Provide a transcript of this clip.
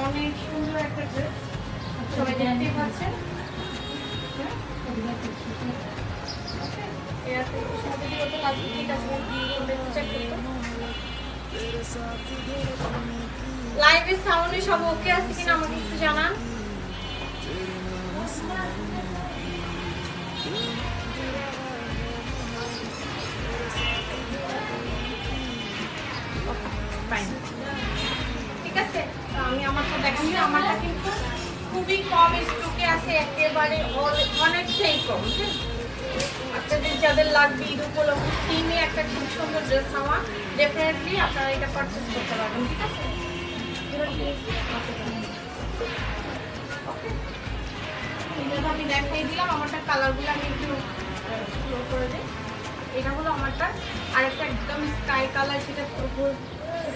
অনেক সুন্দর একটা ড্রেস, সবাই দেখতেই পাচ্ছেন। লাইভের সাউন্ডে সব ওকে আছে কিনা আমাকে একটু জানান। ঠিক আছে, আমি আমারটা দেখাচ্ছি। আমারটা কিন্তু খুবই কম স্টকে আছে, একেবারে অনেকটাই কম। আপনাদের যাদের লাগবে ঈদ উপলক্ষে থিমে একটা খুব সুন্দর ড্রেস আমার, ডেফিনেটলি আপনারা এটা পারচেস করতে পারবেন। ঠিক আছে, আমি দেখাই দিলাম। আমারটা কালারগুলো আমি একটু ফ্লো করে দিই। এটা হলো আমারটা, আর একটা একদম স্কাই কালার, সেটা